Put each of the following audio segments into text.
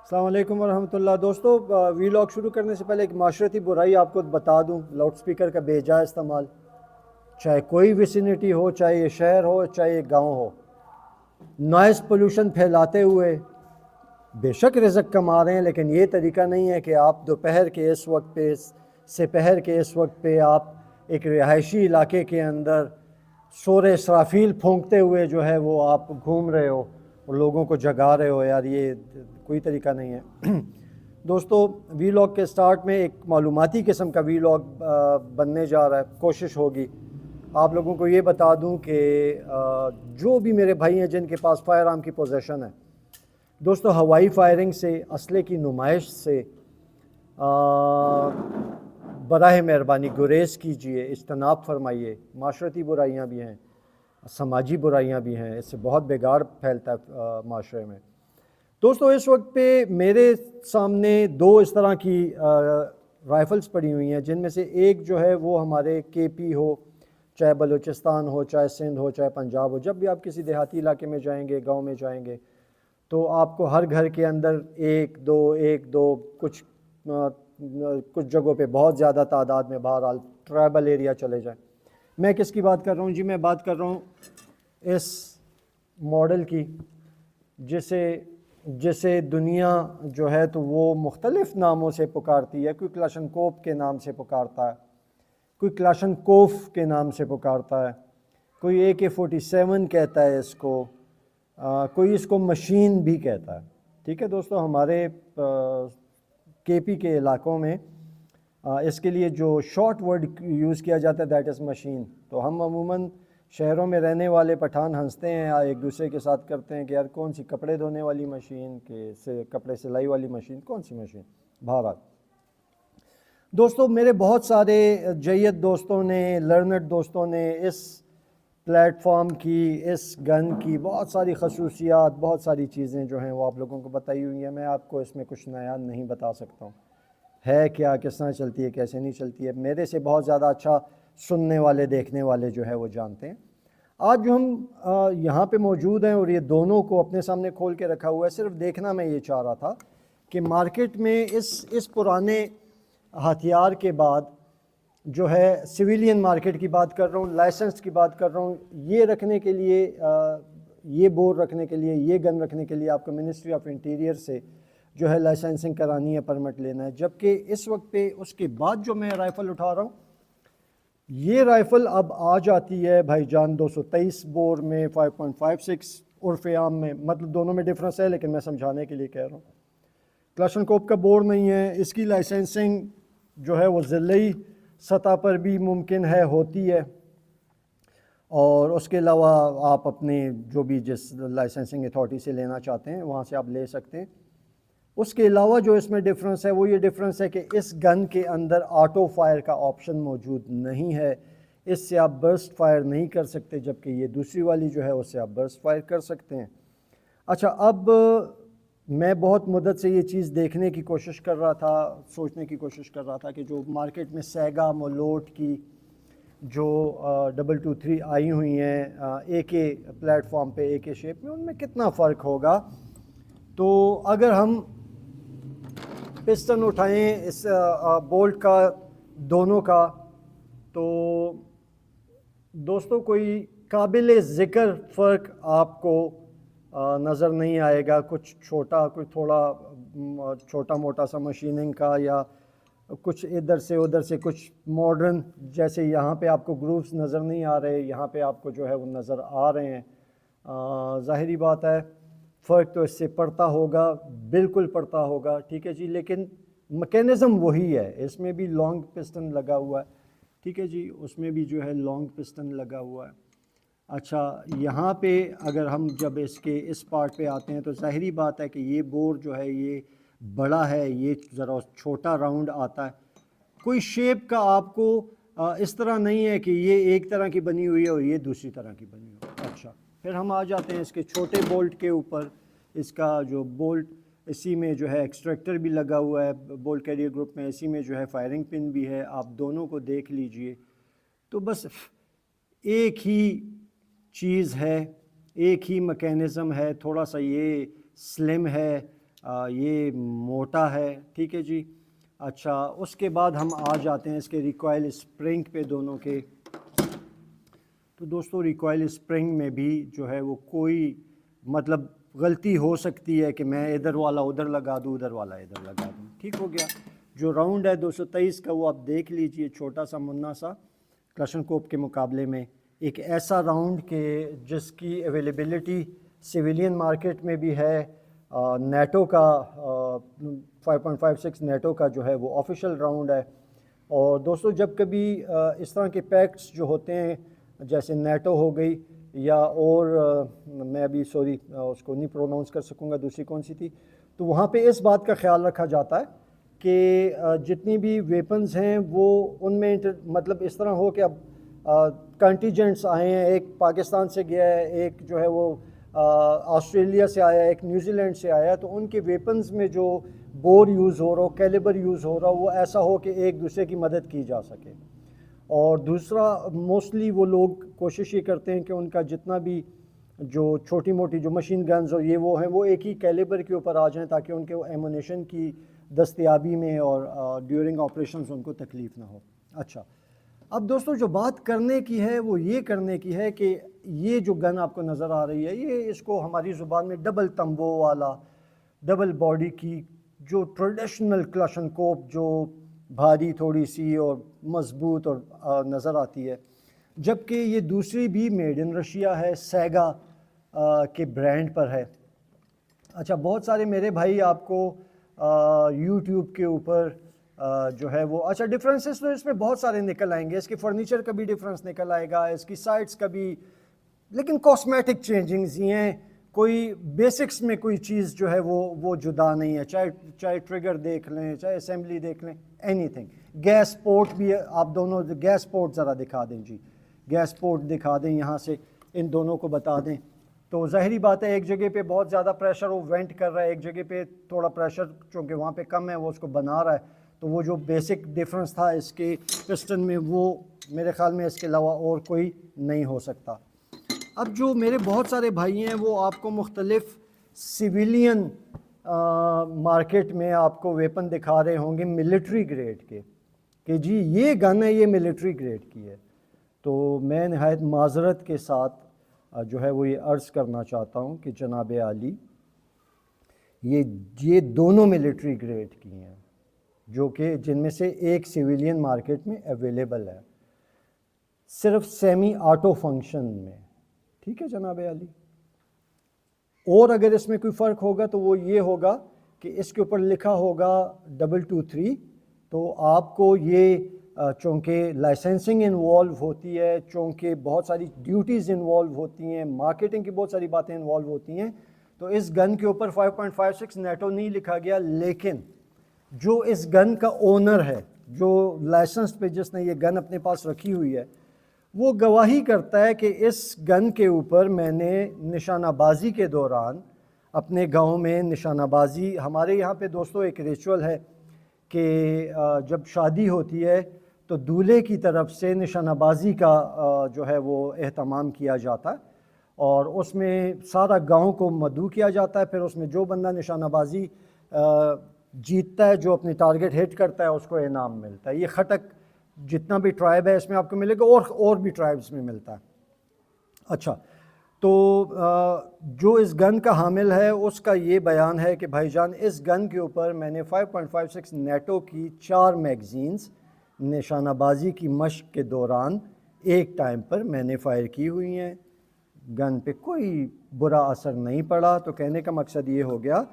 السلام علیکم ورحمۃ اللہ دوستو، ویلاگ شروع کرنے سے پہلے ایک معاشرتی برائی آپ کو بتا دوں. لاؤڈ سپیکر کا بے جا استعمال، چاہے کوئی ویسینٹی ہو، چاہے یہ شہر ہو، چاہے یہ گاؤں ہو، نوائز پولوشن پھیلاتے ہوئے بے شک رزق کما رہے ہیں، لیکن یہ طریقہ نہیں ہے کہ آپ دوپہر کے اس وقت پہ، سپہر کے اس وقت پہ آپ ایک رہائشی علاقے کے اندر سور اسرافیل پھونکتے ہوئے جو ہے وہ آپ گھوم رہے ہو اور لوگوں کو جگا رہے ہو. یار یہ کوئی طریقہ نہیں ہے. دوستو، ویلاگ کے سٹارٹ میں ایک معلوماتی قسم کا ویلاگ بننے جا رہا ہے. کوشش ہوگی آپ لوگوں کو یہ بتا دوں کہ جو بھی میرے بھائی ہیں جن کے پاس فائر آرم کی پوزیشن ہے، دوستو ہوائی فائرنگ سے، اسلحے کی نمائش سے براہ مہربانی گریز کیجئے، اجتناب فرمائیے. معاشرتی برائیاں بھی ہیں، سماجی برائیاں بھی ہیں، اس سے بہت بگاڑ پھیلتا ہے معاشرے میں. دوستو اس وقت پہ میرے سامنے دو اس طرح کی رائفلز پڑی ہوئی ہیں، جن میں سے ایک جو ہے وہ ہمارے کے پی ہو، چاہے بلوچستان ہو، چاہے سندھ ہو، چاہے پنجاب ہو. جب بھی آپ کسی دیہاتی علاقے میں جائیں گے، گاؤں میں جائیں گے، تو آپ کو ہر گھر کے اندر ایک دو کچھ جگہوں پہ بہت زیادہ تعداد میں بہرحال ٹرائبل ایریا چلے جائیں. میں کس کی بات کر رہا ہوں جی؟ میں بات کر رہا ہوں اس ماڈل کی جسے دنیا جو ہے تو وہ مختلف ناموں سے پکارتی ہے. کوئی کلاشنکوف کے نام سے پکارتا ہے، کوئی کلاشنکوف کے نام سے پکارتا ہے، کوئی AK-47 کہتا ہے اس کو، کوئی اس کو مشین بھی کہتا ہے. ٹھیک ہے دوستو، ہمارے کے پی کے علاقوں میں اس کے لیے جو شارٹ ورڈ یوز کیا جاتا ہے دیٹ از مشین. تو ہم عموماً شہروں میں رہنے والے پٹھان ہنستے ہیں، ایک دوسرے کے ساتھ کرتے ہیں کہ یار کون سی کپڑے دھونے والی مشین، کہ کپڑے سلائی والی مشین، کون سی مشین. بہرحال دوستو، میرے بہت سارے جید دوستوں نے، لرنڈ دوستوں نے اس پلیٹ فارم کی، اس گن کی بہت ساری خصوصیات، بہت ساری چیزیں جو ہیں وہ آپ لوگوں کو بتائی ہوئی ہیں. میں آپ کو اس میں کچھ نیا نہیں بتا سکتا ہوں. ہے کیا، کس طرح چلتی ہے، کیسے نہیں چلتی ہے، میرے سے بہت زیادہ اچھا سننے والے، دیکھنے والے جو ہے وہ جانتے ہیں. آج جو ہم یہاں پہ موجود ہیں اور یہ دونوں کو اپنے سامنے کھول کے رکھا ہوا ہے، صرف دیکھنا میں یہ چاہ رہا تھا کہ مارکیٹ میں اس پرانے ہتھیار کے بعد جو ہے سویلین مارکیٹ کی بات کر رہا ہوں، لائسنس کی بات کر رہا ہوں، یہ رکھنے کے لیے، یہ بور رکھنے کے لیے، یہ گن رکھنے کے لیے آپ کو منسٹری آف انٹیریئر سے جو ہے لائسنسنگ کرانی ہے، پرمٹ لینا ہے. جبکہ اس وقت پہ اس کے بعد جو میں رائفل اٹھا رہا ہوں، یہ رائفل اب آ جاتی ہے بھائی جان 223 بور میں، 5.56 عرف عام میں. مطلب دونوں میں ڈفرنس ہے، لیکن میں سمجھانے کے لیے کہہ رہا ہوں. کلاشنکوف کا بور نہیں ہے. اس کی لائسنسنگ جو ہے وہ ضلعی سطح پر بھی ممکن ہے، ہوتی ہے، اور اس کے علاوہ آپ اپنے جو بھی جس لائسنسنگ اتھارٹی سے لینا چاہتے ہیں وہاں سے آپ لے سکتے ہیں. اس کے علاوہ جو اس میں ڈفرنس ہے وہ یہ ڈفرنس ہے کہ اس گن کے اندر آٹو فائر کا آپشن موجود نہیں ہے. اس سے آپ برسٹ فائر نہیں کر سکتے، جبکہ یہ دوسری والی جو ہے اس سے آپ برسٹ فائر کر سکتے ہیں. اچھا، اب میں بہت مدت سے یہ چیز دیکھنے کی کوشش کر رہا تھا، سوچنے کی کوشش کر رہا تھا کہ جو مارکیٹ میں سیگا مولوٹ کی جو 223 آئی ہوئی ہیں AK پلیٹ فارم پہ، AK شیپ میں، ان میں کتنا فرق ہوگا. تو اگر ہم پسٹن اٹھائیں اس بولٹ کا، دونوں کا، تو دوستو کوئی قابل ذکر فرق آپ کو نظر نہیں آئے گا. کچھ چھوٹا، کچھ تھوڑا چھوٹا موٹا سا مشیننگ کا، یا کچھ ادھر سے ادھر سے کچھ ماڈرن، جیسے یہاں پہ آپ کو گروپس نظر نہیں آ رہے، یہاں پہ آپ کو جو ہے وہ نظر آ رہے ہیں. ظاہری بات ہے فرق تو اس سے پڑتا ہوگا، بالکل پڑتا ہوگا. ٹھیک ہے جی، لیکن میکینزم وہی ہے. اس میں بھی لانگ پسٹن لگا ہوا ہے. ٹھیک ہے جی، اس میں بھی جو ہے لانگ پسٹن لگا ہوا ہے. اچھا، یہاں پہ اگر ہم جب اس پارٹ پہ آتے ہیں تو ظاہری بات ہے کہ یہ بور جو ہے یہ بڑا ہے، یہ ذرا چھوٹا راؤنڈ آتا ہے. کوئی شیپ کا آپ کو اس طرح نہیں ہے کہ یہ ایک طرح کی بنی ہوئی ہے اور یہ دوسری طرح کی بنی ہوئی ہے. اچھا، پھر ہم آ جاتے ہیں اس کے چھوٹے بولٹ کے اوپر. اس کا جو بولٹ، اسی میں جو ہے ایکسٹریکٹر بھی لگا ہوا ہے بولٹ کیریئر گروپ میں، اسی میں جو ہے فائرنگ پن بھی ہے. آپ دونوں کو دیکھ لیجئے تو بس ایک ہی چیز ہے، ایک ہی میکینزم ہے. تھوڑا سا یہ سلم ہے، یہ موٹا ہے، ٹھیک ہے جی. اچھا اس کے بعد ہم آ جاتے ہیں اس کے ریکوائل اسپرنگ پہ دونوں کے. تو دوستو ریکوائل اسپرنگ میں بھی جو ہے وہ کوئی مطلب غلطی ہو سکتی ہے کہ میں ادھر والا ادھر لگا دوں، ادھر والا ادھر لگا دوں. ٹھیک ہو گیا. جو راؤنڈ ہے 223 کا وہ آپ دیکھ لیجئے، چھوٹا سا منا سا کلشن کوپ کے مقابلے میں ایک ایسا راؤنڈ کہ جس کی اویلیبلٹی سویلین مارکیٹ میں بھی ہے. نیٹو کا 5.56 نیٹو کا جو ہے وہ آفیشیل راؤنڈ ہے. اور دوستو جب کبھی اس طرح کے پیکٹس جو ہوتے ہیں جیسے نیٹو ہو گئی یا اور میں ابھی سوری اس کو نہیں پروناؤنس کر سکوں گا، دوسری کون سی تھی، تو وہاں پہ اس بات کا خیال رکھا جاتا ہے کہ جتنی بھی ویپنز ہیں وہ ان میں مطلب اس طرح ہو کہ اب کنٹیجنٹس آئے ہیں، ایک پاکستان سے گیا ہے، ایک جو ہے وہ آسٹریلیا سے آیا ہے، ایک نیوزی لینڈ سے آیا ہے، تو ان کے ویپنز میں جو بور یوز ہو رہا ہو، کیلیبر یوز ہو رہا ہو، وہ ایسا ہو کہ ایک دوسرے کی مدد کی جا سکے. اور دوسرا موسٹلی وہ لوگ کوشش یہ کرتے ہیں کہ ان کا جتنا بھی جو چھوٹی موٹی جو مشین گنز اور یہ وہ ہیں وہ ایک ہی کیلیبر کے اوپر آ جائیں تاکہ ان کے ایمونیشن کی دستیابی میں اور ڈیورنگ آپریشنز ان کو تکلیف نہ ہو. اچھا اب دوستو جو بات کرنے کی ہے وہ یہ کرنے کی ہے کہ یہ جو گن آپ کو نظر آ رہی ہے یہ اس کو ہماری زبان میں ڈبل تمبو والا ڈبل باڈی کی جو ٹریڈیشنل کلشن کوپ جو بھاری تھوڑی سی اور مضبوط اور نظر آتی ہے، جبکہ یہ دوسری بھی میڈ ان رشیا ہے، سیگا کے برانڈ پر ہے. اچھا بہت سارے میرے بھائی آپ کو یوٹیوب کے اوپر جو ہے وہ اچھا ڈفرینسز تو اس میں بہت سارے نکل آئیں گے، اس کے فرنیچر کا بھی ڈفرینس نکل آئے گا، اس کی سائٹس کا بھی، لیکن کاسمیٹک چینجنگز یہ ہیں، کوئی بیسکس میں کوئی چیز جو ہے وہ جدا نہیں ہے، چاہے ٹریگر دیکھ لیں، چاہے اسمبلی دیکھ لیں، اینی تھنگ. گیس پورٹ بھی آپ دونوں گیس پورٹ ذرا دکھا دیں جی، گیس پورٹ دکھا دیں یہاں سے، ان دونوں کو بتا دیں. تو ظاہری بات ہے ایک جگہ پہ بہت زیادہ پریشر وہ وینٹ کر رہا ہے، ایک جگہ پہ تھوڑا پریشر چونکہ وہاں پہ کم ہے وہ اس کو بنا رہا ہے. تو وہ جو بیسک ڈیفرنس تھا اس کے پسٹن میں وہ میرے خیال میں اس کے علاوہ اور کوئی نہیں ہو سکتا. اب جو میرے بہت سارے بھائی ہیں وہ آپ کو مختلف سویلین مارکیٹ میں آپ کو ویپن دکھا رہے ہوں گے ملٹری گریڈ کے کہ جی یہ گن ہے، یہ ملٹری گریڈ کی ہے. تو میں نہایت معذرت کے ساتھ جو ہے وہ یہ عرض کرنا چاہتا ہوں کہ جناب عالی یہ دونوں ملٹری گریڈ کی ہیں جو کہ جن میں سے ایک سویلین مارکیٹ میں اویلیبل ہے صرف سیمی آٹو فنکشن میں. ٹھیک ہے جناب عالی. اور اگر اس میں کوئی فرق ہوگا تو وہ یہ ہوگا کہ اس کے اوپر لکھا ہوگا 223، تو آپ کو یہ چونکہ لائسنسنگ انوالو ہوتی ہے، چونکہ بہت ساری ڈیوٹیز انوالو ہوتی ہیں، مارکیٹنگ کی بہت ساری باتیں انوالو ہوتی ہیں، تو اس گن کے اوپر 5.56 نیٹو نہیں لکھا گیا. لیکن جو اس گن کا اونر ہے، جو لائسنس پہ جس نے یہ گن اپنے پاس رکھی ہوئی ہے، وہ گواہی کرتا ہے کہ اس گن کے اوپر میں نے نشانہ بازی کے دوران اپنے گاؤں میں نشانہ بازی، ہمارے یہاں پہ دوستو ایک ریچول ہے کہ جب شادی ہوتی ہے تو دولہے کی طرف سے نشانہ بازی کا جو ہے وہ اہتمام کیا جاتا ہے اور اس میں سارا گاؤں کو مدعو کیا جاتا ہے. پھر اس میں جو بندہ نشانہ بازی جیتتا ہے، جو اپنی ٹارگٹ ہٹ کرتا ہے، اس کو انعام ملتا ہے. یہ خٹک جتنا بھی ٹرائب ہے اس میں آپ کو ملے گا اور بھی ٹرائبز میں ملتا ہے. اچھا تو جو اس گن کا حامل ہے اس کا یہ بیان ہے کہ بھائی جان اس گن کے اوپر میں نے 5.56 نیٹو کی 4 میگزینز نشانہ بازی کی مشق کے دوران ایک ٹائم پر میں نے فائر کی ہوئی ہیں. گن پہ کوئی برا اثر نہیں پڑا. تو کہنے کا مقصد یہ ہو گیا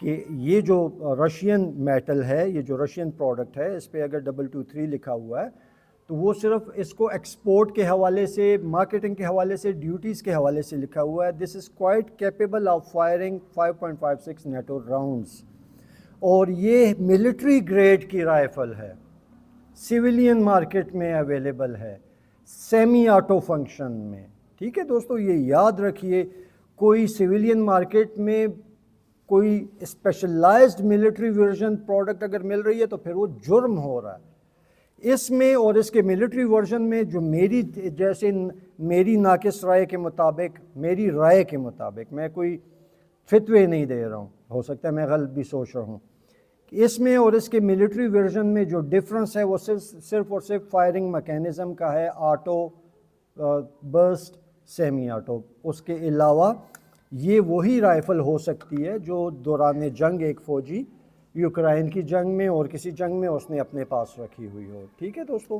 کہ یہ جو رشین میٹل ہے، یہ جو رشین پروڈکٹ ہے، اس پہ اگر 223 لکھا ہوا ہے تو وہ صرف اس کو ایکسپورٹ کے حوالے سے، مارکیٹنگ کے حوالے سے، ڈیوٹیز کے حوالے سے لکھا ہوا ہے. This is quite capable of firing 5.56 NATO rounds, اور یہ ملٹری گریڈ کی رائفل ہے، سویلین مارکیٹ میں اویلیبل ہے، سیمی آٹو فنکشن میں. ٹھیک ہے دوستو، یہ یاد رکھیے، کوئی سویلین مارکیٹ میں کوئی اسپیشلائزڈ ملٹری ورژن پروڈکٹ اگر مل رہی ہے تو پھر وہ جرم ہو رہا ہے. اس میں اور اس کے ملٹری ورژن میں جو میری ناقص رائے کے مطابق، میری رائے کے مطابق، میں کوئی فتوے نہیں دے رہا ہوں، ہو سکتا ہے میں غلط بھی سوچ رہا ہوں. اس میں اور اس کے ملٹری ورژن میں جو ڈفرنس ہے وہ صرف اور صرف فائرنگ میکینزم کا ہے, آٹو برسٹ سیمی آٹو. اس کے علاوہ یہ وہی رائفل ہو سکتی ہے جو دوران جنگ ایک فوجی یوکرائن کی جنگ میں اور کسی جنگ میں اس نے اپنے پاس رکھی ہوئی ہو. ٹھیک ہے دوستو,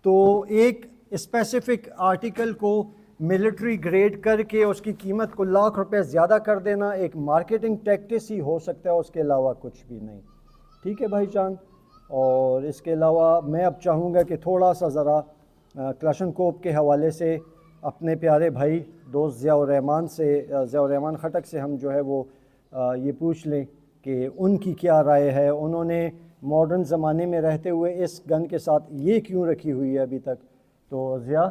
تو ایک اسپیسیفک آرٹیکل کو ملٹری گریڈ کر کے اس کی قیمت کو لاکھ روپے زیادہ کر دینا ایک مارکیٹنگ ٹیکٹس ہی ہو سکتا ہے, اس کے علاوہ کچھ بھی نہیں. ٹھیک ہے بھائی جان. اور اس کے علاوہ میں اب چاہوں گا کہ تھوڑا سا ذرا کلاشنکوف کے حوالے سے اپنے پیارے بھائی دوست ضیاء الرحمن خٹک سے ہم جو ہے وہ یہ پوچھ لیں کہ ان کی کیا رائے ہے, انہوں نے ماڈرن زمانے میں رہتے ہوئے اس گن کے ساتھ یہ کیوں رکھی ہوئی ہے ابھی تک. تو ضیاء